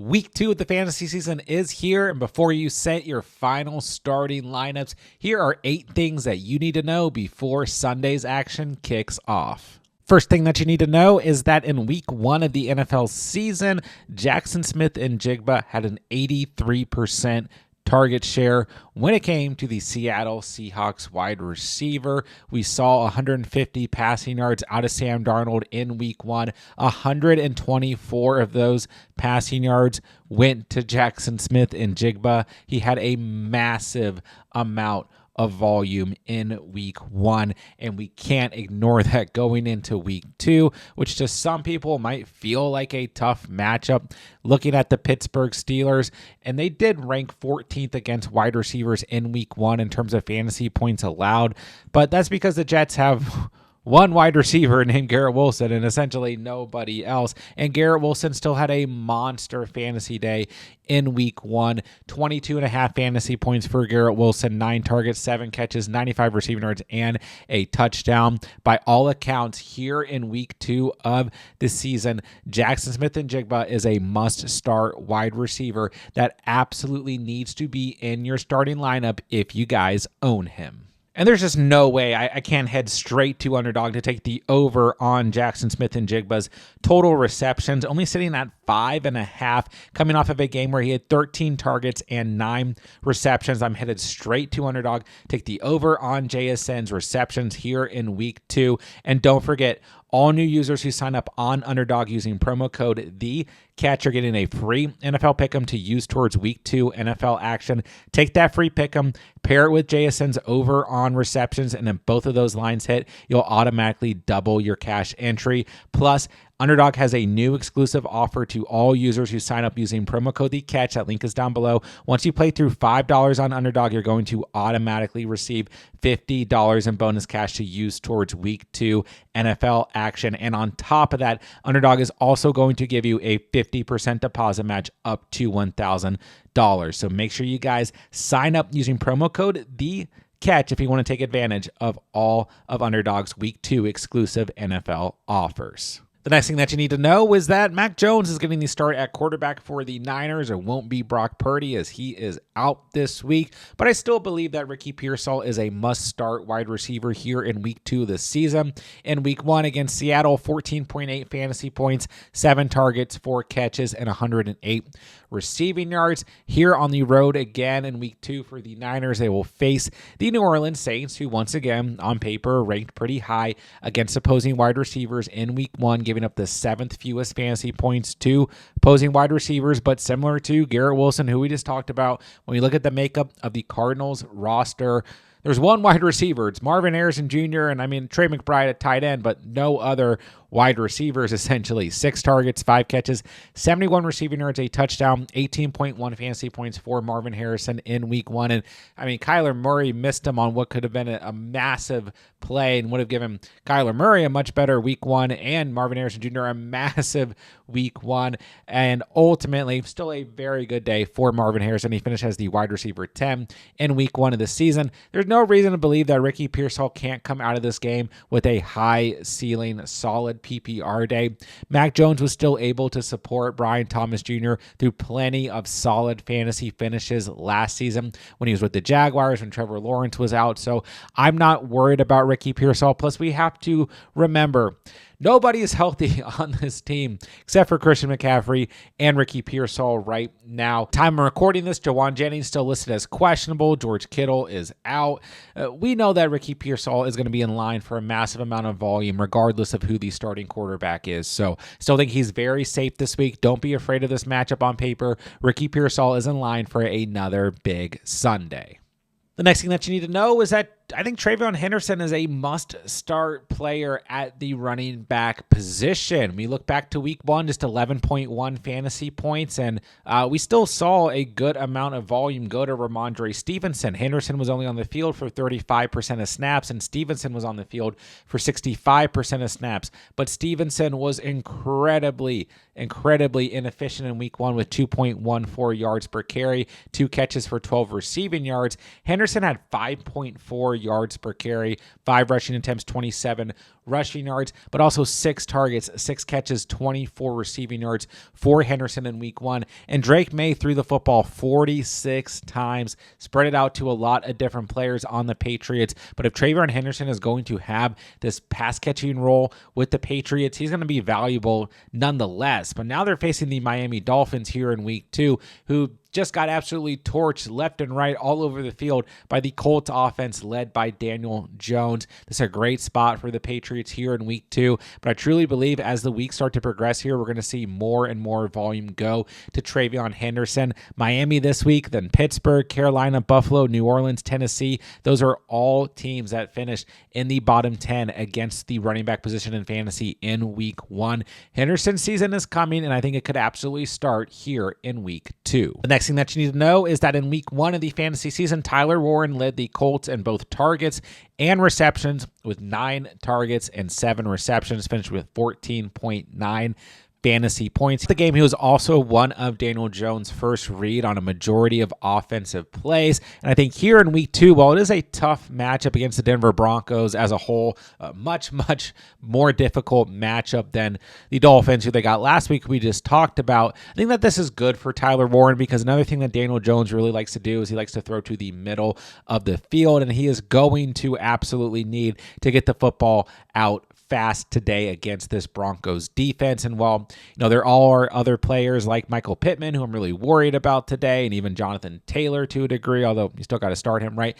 Week 2 of the fantasy season is here, and before you set your final starting lineups, here are 8 things that you need to know before Sunday's action kicks off. First thing that you need to know is that in week 1 of the NFL season, Jackson Smith and Jigba had an 83% target share when it came to the Seattle Seahawks wide receiver. We saw 150 passing yards out of Sam Darnold in week 1. 124 of those passing yards went to Jackson Smith and Jigba. He had a massive amount of volume in week 1, and we can't ignore that going into week 2, which to some people might feel like a tough matchup. Looking at the Pittsburgh Steelers, and they did rank 14th against wide receivers in week 1 in terms of fantasy points allowed, but that's because the Jets have one wide receiver named Garrett Wilson and essentially nobody else. And Garrett Wilson still had a monster fantasy day in week 1. 22.5 fantasy points for Garrett Wilson, 9 targets, 7 catches, 95 receiving yards, and a touchdown. By all accounts, here in week 2 of the season, Jackson Smith and Jigba is a must-start wide receiver that absolutely needs to be in your starting lineup if you guys own him. And there's just no way I can't head straight to Underdog to take the over on Jackson Smith and Jigba's total receptions, only sitting at 5.5, coming off of a game where he had 13 targets and 9 receptions. I'm headed straight to Underdog, take the over on JSN's receptions here in week 2. And don't forget, all new users who sign up on Underdog using promo code THECATCH are getting a free NFL Pick Em to use towards week 2 NFL action. Take that free Pick Em, pair it with JSN's over on receptions, and then both of those lines hit, you'll automatically double your cash entry. Plus, Underdog has a new exclusive offer to all users who sign up using promo code THECATCH. That link is down below. Once you play through $5 on Underdog, you're going to automatically receive $50 in bonus cash to use towards week 2 NFL action. And on top of that, Underdog is also going to give you a 50% deposit match up to $1,000. So make sure you guys sign up using promo code THECATCH if you want to take advantage of all of Underdog's week 2 exclusive NFL offers. The next thing that you need to know is that Mac Jones is getting the start at quarterback for the Niners. It won't be Brock Purdy as he is out this week, but I still believe that Ricky Pearsall is a must-start wide receiver here in week 2 of the season. In week 1 against Seattle, 14.8 fantasy points, 7 targets, 4 catches, and 108 receiving yards. Here on the road again in week 2 for the Niners, they will face the New Orleans Saints, who once again on paper ranked pretty high against opposing wide receivers in week 1, giving up the 7th fewest fantasy points to opposing wide receivers, but similar to Garrett Wilson, who we just talked about, when you look at the makeup of the Cardinals roster, there's one wide receiver. It's Marvin Harrison Jr. and Trey McBride at tight end, but no other wide receivers essentially. 6 targets, 5 catches, 71 receiving yards, a touchdown, 18.1 fantasy points for Marvin Harrison in week 1. And Kyler Murray missed him on what could have been a massive play and would have given Kyler Murray a much better week 1 and Marvin Harrison Jr. a massive week 1. And ultimately, still a very good day for Marvin Harrison. He finished as the wide receiver 10 in week 1 of the season. There's no reason to believe that Ricky Pearsall can't come out of this game with a high ceiling, solid PPR day. Mac Jones was still able to support Brian Thomas Jr. through plenty of solid fantasy finishes last season when he was with the Jaguars, when Trevor Lawrence was out. So I'm not worried about Ricky Pearsall. Plus, we have to remember, nobody is healthy on this team except for Christian McCaffrey and Ricky Pearsall right now. Time of recording this, Jawan Jennings still listed as questionable. George Kittle is out. We know that Ricky Pearsall is going to be in line for a massive amount of volume regardless of who the starting quarterback is. So still think he's very safe this week. Don't be afraid of this matchup on paper. Ricky Pearsall is in line for another big Sunday. The next thing that you need to know is that I think TreVeyon Henderson is a must-start player at the running back position. We look back to week 1, just 11.1 fantasy points, and we still saw a good amount of volume go to Ramondre Stevenson. Henderson was only on the field for 35% of snaps, and Stevenson was on the field for 65% of snaps. But Stevenson was incredibly inefficient in week 1 with 2.14 yards per carry, 2 catches for 12 receiving yards. Henderson had 5.4 yards per carry, 5 rushing attempts, 27 rushing yards, but also 6 targets, 6 catches, 24 receiving yards for Henderson in week 1. And Drake May threw the football 46 times, spread it out to a lot of different players on the Patriots. But if TreVeyon Henderson is going to have this pass catching role with the Patriots, he's going to be valuable nonetheless. But now they're facing the Miami Dolphins here in week 2, who just got absolutely torched left and right all over the field by the Colts offense led by Daniel Jones. This is a great spot for the Patriots here in week 2, but I truly believe as the weeks start to progress here, we're going to see more and more volume go to TreVeyon Henderson. Miami this week, then Pittsburgh, Carolina, Buffalo, New Orleans, Tennessee. Those are all teams that finished in the bottom 10 against the running back position in fantasy in week 1. Henderson's season is coming, and I think it could absolutely start here in week 2. The next thing that you need to know is that in week 1 of the fantasy season, Tyler Warren led the Colts in both targets and receptions with 9 targets and 7 receptions, finished with 14.9 fantasy points. The game, he was also one of Daniel Jones' first read on a majority of offensive plays. And I think here in week 2, while it is a tough matchup against the Denver Broncos as a whole, a much more difficult matchup than the Dolphins, who they got last week, we just talked about. I think that this is good for Tyler Warren because another thing that Daniel Jones really likes to do is he likes to throw to the middle of the field, and he is going to absolutely need to get the football out fast today against this Broncos defense. And while, there are other players like Michael Pittman, who I'm really worried about today, and even Jonathan Taylor to a degree, although you still got to start him, right?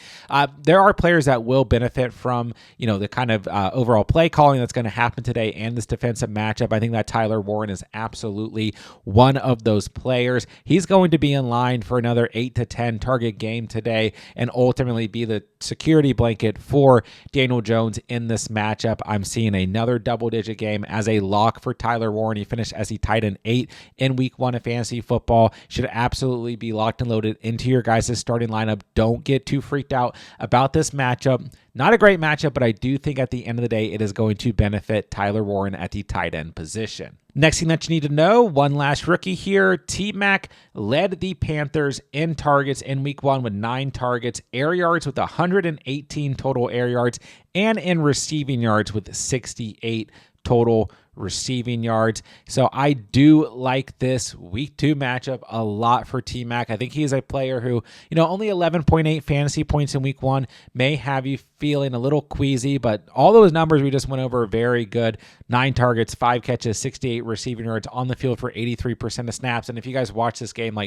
There are players that will benefit from, the kind of overall play calling that's going to happen today and this defensive matchup. I think that Tyler Warren is absolutely one of those players. He's going to be in line for another 8 to 10 target game today and ultimately be the security blanket for Daniel Jones in this matchup. I'm seeing another double-digit game as a lock for Tyler Warren. He finished as the tight end 8 in week 1 of fantasy football. Should absolutely be locked and loaded into your guys' starting lineup. Don't get too freaked out about this matchup. Not a great matchup, but I do think at the end of the day, it is going to benefit Tyler Warren at the tight end position. Next thing that you need to know, one last rookie here. TMac led the Panthers in targets in week 1 with 9 targets, air yards with 118 total air yards, and in receiving yards with 68 total receiving yards. So I do like this week 2 matchup a lot for TMac. I think he is a player who, only 11.8 fantasy points in week 1 may have you feeling a little queasy, but all those numbers we just went over are very good. 9 targets, 5 catches, 68 receiving yards on the field for 83% of snaps. And if you guys watch this game,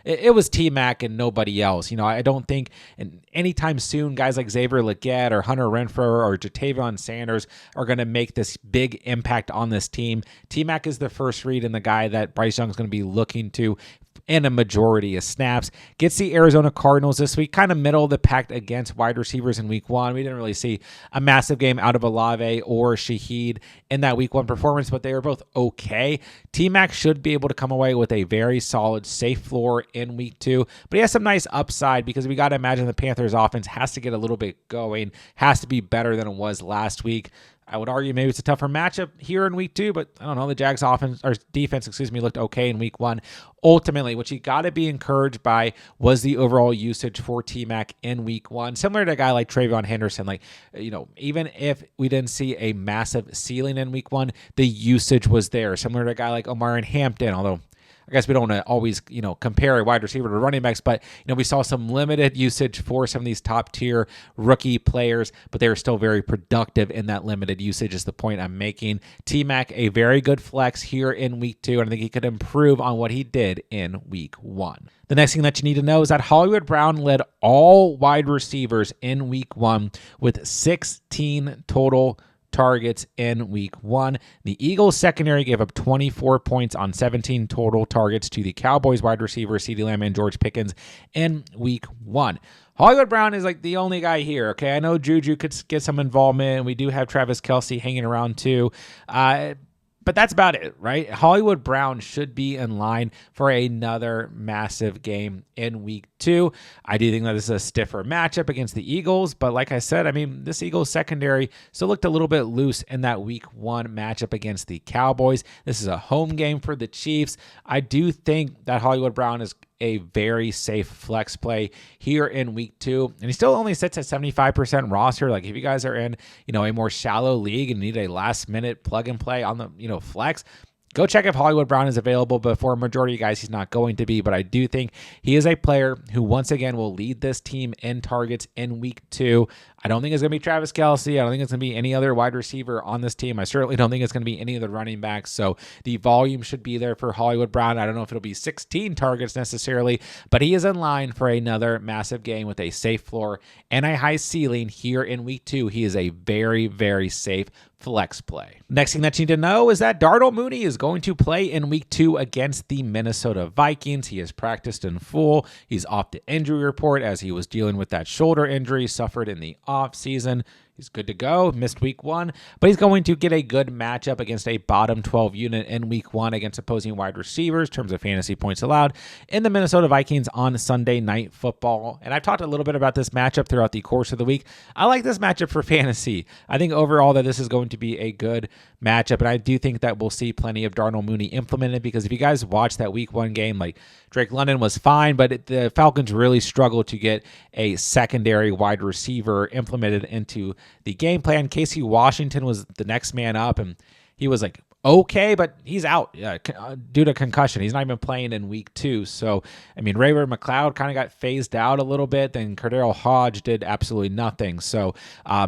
it was TMac and nobody else. I don't think anytime soon guys like Xavier Legette or Hunter Renfrow or Jatavion Sanders are going to make this big impact on this team. TMac is the first read and the guy that Bryce Young is going to be looking to in a majority of snaps. Gets the Arizona Cardinals this week, kind of middle of the pack against wide receivers in week 1. We didn't really see a massive game out of Olave or Shaheed in that week 1 performance, but they were both okay. TMac should be able to come away with a very solid, safe floor in week 2, but he has some nice upside because we got to imagine the Panthers offense has to get a little bit going, has to be better than it was last week. I would argue maybe it's a tougher matchup here in week 2, but I don't know. The Jags defense looked okay in week 1. Ultimately, what you got to be encouraged by was the overall usage for TMac in week 1. Similar to a guy like TreVeyon Henderson, even if we didn't see a massive ceiling in week 1, the usage was there. Similar to a guy like Omarion Hampton, although I guess we don't want to always, compare a wide receiver to running backs, but, we saw some limited usage for some of these top tier rookie players, but they were still very productive in that limited usage is the point I'm making. TMac, a very good flex here in week 2, and I think he could improve on what he did in week 1. The next thing that you need to know is that Hollywood Brown led all wide receivers in week 1 with 16 total targets in week 1. The Eagles secondary gave up 24 points on 17 total targets to the Cowboys wide receiver CeeDee Lamb and George Pickens in week 1. Hollywood Brown is the only guy here, okay? I know Juju could get some involvement. We do have Travis Kelce hanging around too. But that's about it, right? Hollywood Brown should be in line for another massive game in week 2. I do think that this is a stiffer matchup against the Eagles, but like I said, this Eagles secondary still looked a little bit loose in that week 1 matchup against the Cowboys. This is a home game for the Chiefs. I do think that Hollywood Brown is a very safe flex play here in week 2. And he still only sits at 75% roster. Like if you guys are in, a more shallow league and need a last minute plug and play on the, flex, go check if Hollywood Brown is available, but for a majority of you guys, he's not going to be. But I do think he is a player who, once again, will lead this team in targets in week 2. I don't think it's going to be Travis Kelce. I don't think it's going to be any other wide receiver on this team. I certainly don't think it's going to be any of the running backs. So the volume should be there for Hollywood Brown. I don't know if it'll be 16 targets necessarily, but he is in line for another massive game with a safe floor and a high ceiling here in week 2. He is a very, very safe flex play. Next thing that you need to know is that Darnell Mooney is going to play in week 2 against the Minnesota Vikings. He has practiced in full. He's off the injury report as he was dealing with that shoulder injury suffered in the offseason. He's good to go. Missed week 1, but he's going to get a good matchup against a bottom 12 unit in week 1 against opposing wide receivers in terms of fantasy points allowed in the Minnesota Vikings on Sunday Night Football. And I've talked a little bit about this matchup throughout the course of the week. I like this matchup for fantasy. I think overall that this is going to be a good matchup, and I do think that we'll see plenty of Darnell Mooney implemented, because if you guys watch that week 1 game, like Drake London was fine, but the Falcons really struggled to get a secondary wide receiver implemented into the game plan. Casey Washington was the next man up, and he was like okay, but he's out due to concussion. He's not even playing in week 2. So, Ray-Ray McCloud kind of got phased out a little bit. Then Cordero Hodge did absolutely nothing. So,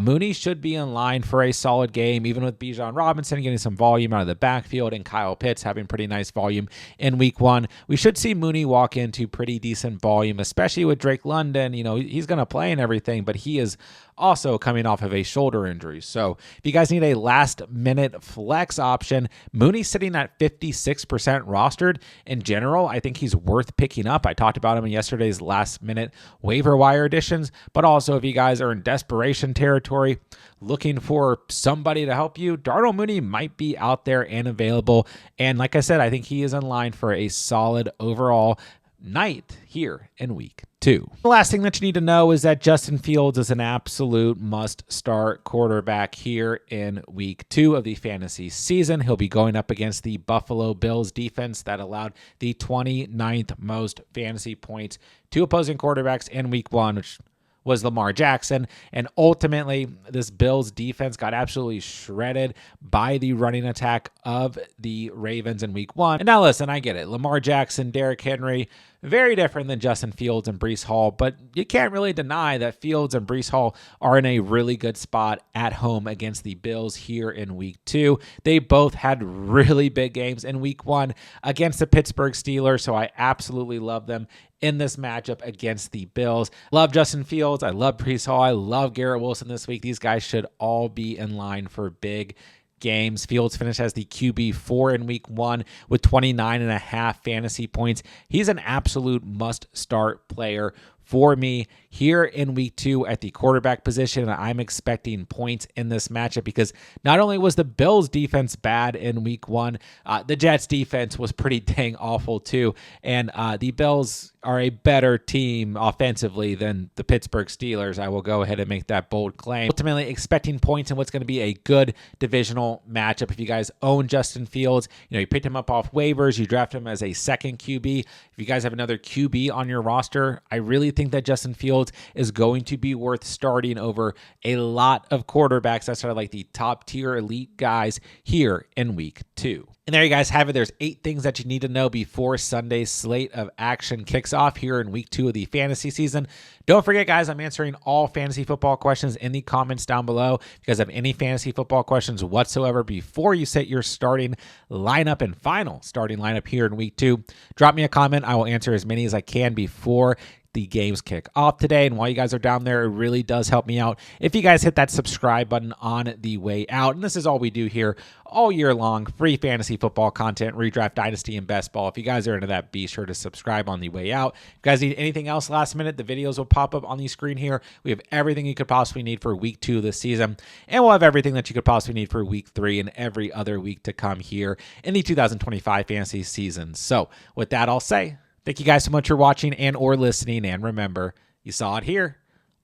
Mooney should be in line for a solid game, even with Bijan Robinson getting some volume out of the backfield and Kyle Pitts having pretty nice volume in week 1. We should see Mooney walk into pretty decent volume, especially with Drake London. He's going to play and everything, but he is also coming off of a shoulder injury. So if you guys need a last-minute flex option, Mooney's sitting at 56% rostered. In general, I think he's worth picking up. I talked about him in yesterday's last-minute waiver wire additions, but also if you guys are in desperation territory, looking for somebody to help you, Darnell Mooney might be out there and available. And like I said, I think he is in line for a solid overall night here in week 2. The last thing that you need to know is that Justin Fields is an absolute must-start quarterback here in week 2 of the fantasy season. He'll be going up against the Buffalo Bills defense that allowed the 29th most fantasy points to opposing quarterbacks in week 1, which was Lamar Jackson. And ultimately, this Bills defense got absolutely shredded by the running attack of the Ravens in week 1. And now listen, I get it. Lamar Jackson, Derrick Henry, very different than Justin Fields and Breece Hall, but you can't really deny that Fields and Breece Hall are in a really good spot at home against the Bills here in week 2. They both had really big games in week 1 against the Pittsburgh Steelers, so I absolutely love them in this matchup against the Bills. Love Justin Fields. I love Breece Hall. I love Garrett Wilson this week. These guys should all be in line for big games. Fields finished as the QB4 in week 1 with 29.5 fantasy points. He's an absolute must-start player for me here in week 2 at the quarterback position. I'm expecting points in this matchup because not only was the Bills defense bad in week 1, the Jets defense was pretty dang awful too. And the Bills are a better team offensively than the Pittsburgh Steelers. I will go ahead and make that bold claim. Ultimately expecting points in what's going to be a good divisional matchup. If you guys own Justin Fields, you picked him up off waivers, you draft him as a second QB. If you guys have another QB on your roster, I really think that Justin Fields is going to be worth starting over a lot of quarterbacks that are like the top tier elite guys here in week 2. And there you guys have it. There's 8 things that you need to know before Sunday's slate of action kicks off here in week 2 of the fantasy season. Don't forget, guys, I'm answering all fantasy football questions in the comments down below. If you guys have any fantasy football questions whatsoever before you set your starting lineup and final starting lineup here in week 2, drop me a comment. I will answer as many as I can before the games kick off today. And while you guys are down there, it really does help me out if you guys hit that subscribe button on the way out. And this is all we do here all year long, free fantasy football content, redraft, dynasty, and best ball. If you guys are into that, be sure to subscribe on the way out. If you guys need anything else last minute, the videos will pop up on the screen here. We have everything you could possibly need for week 2 this season, and we'll have everything that you could possibly need for week 3 and every other week to come here in the 2025 fantasy season. So with that, I'll say thank you guys so much for watching and or listening, and remember, you saw it here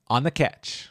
on The Catch.